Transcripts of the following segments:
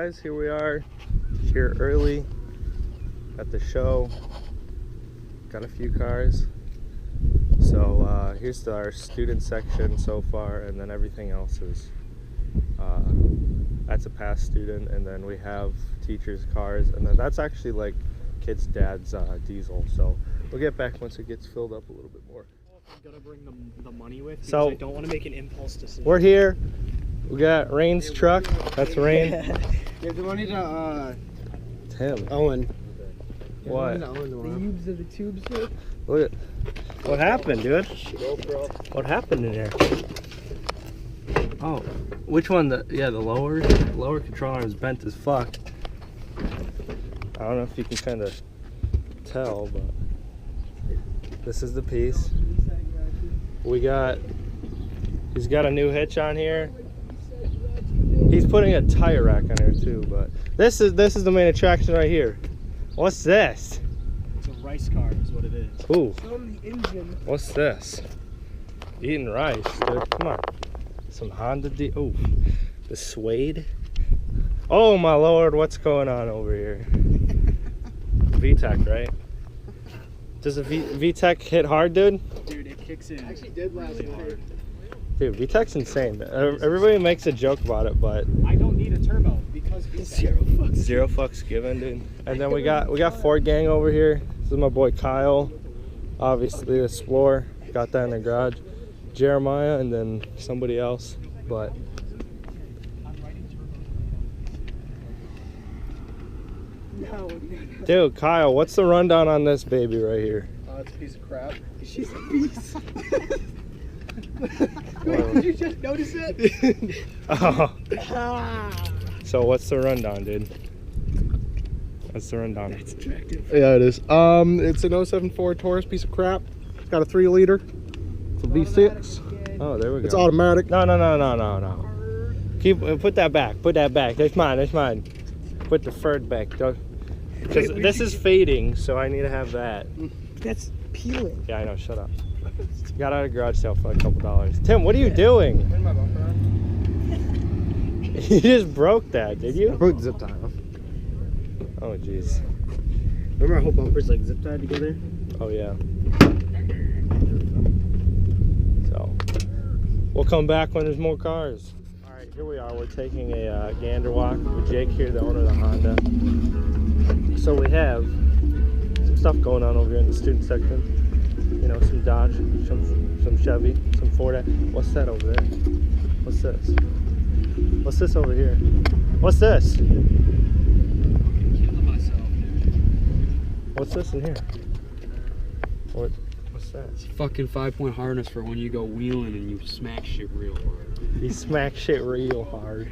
guys, here we are, here early at the show. Got a few cars. So here's our student section so far, and then everything else is that's a past student, and then we have teachers' cars, and then that's actually like kids' dad's diesel. So we'll get back once it gets filled up a little bit more. I'm gonna bring the money with, because so I don't want to make an impulse decision. We're here. We got Rain's truck. That's Rain. Give the money to Tim. Owen. What? The tubes of the tubes here. Look at what happened, dude. What happened in there? Oh, which one? The lower control arm is bent as fuck. I don't know if you can kind of tell, but this is the piece. He's got a new hitch on here. He's putting a tire rack on here too, but this is the main attraction right here. What's this? It's a rice car is what it is. Ooh. From the engine. What's this? Eating rice, dude. Come on. Some Honda D. Oh, the suede. Oh my lord, what's going on over here? VTEC, right? Does a VTEC hit hard, dude? Dude, it kicks in. Actually did last really hard. Dude, VTEC's insane. Everybody makes a joke about it, but I don't need a turbo because VTEC. Zero fucks given, dude. And then we got Ford gang over here. This is my boy Kyle. Obviously the Explorer. Got that in the garage. Jeremiah and then somebody else. But dude, Kyle, what's the rundown on this baby right here? It's a piece of crap. She's a piece. Wait, did you just notice it? Oh. So what's the rundown, dude? What's the rundown? It's attractive. Yeah, it is. It's an 074 Taurus piece of crap. It's got a 3-liter. It's a V6. Oh, there we go. It's automatic. No. Put that back. Put that back. That's mine. That's mine. Put the Ferd back, Doug. Because this is fading, so I need to have that. That's peeling. Yeah, I know. Shut up. Got out of garage sale for a couple dollars. Tim, what are you doing? Turn my bumper on. You just broke that, did you? I broke the zip tie off. Oh, jeez. Remember our whole bumper's like zip tied together? Oh, yeah. So, we'll come back when there's more cars. All right, here we are. We're taking a gander walk with Jake here, the owner of the Honda. So we have some stuff going on over here in the student section. You know, some Dodge, some Chevy, some Ford. What's that over there? What's this? What's this over here? What's this? Killing myself, dude. What's this in here? What's that? It's a fucking 5-point harness for when you go wheeling and you smack shit real hard. You smack shit real hard.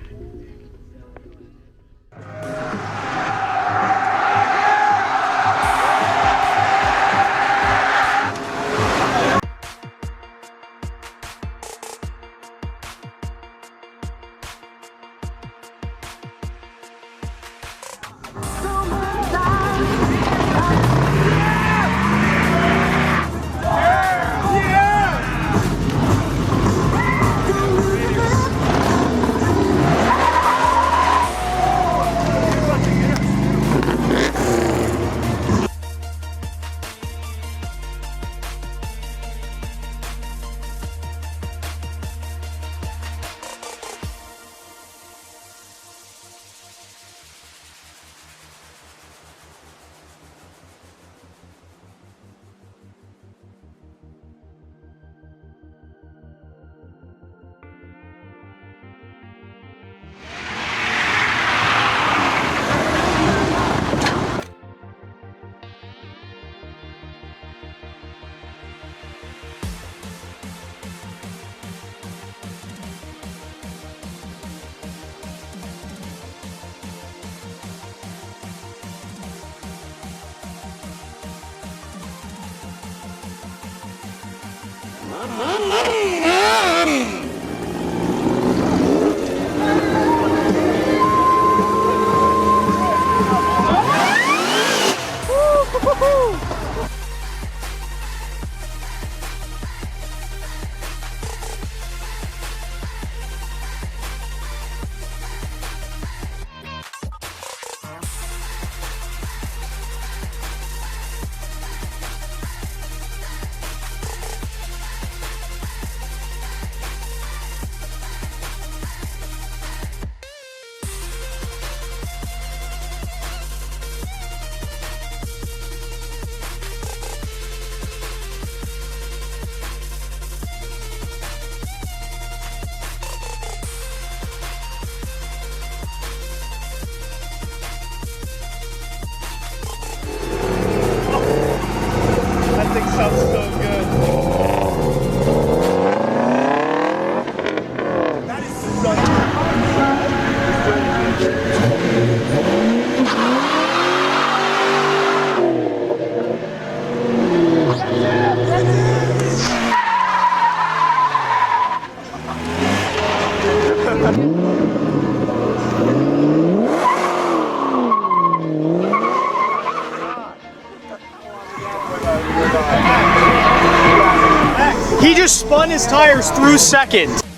He just spun his tires through second.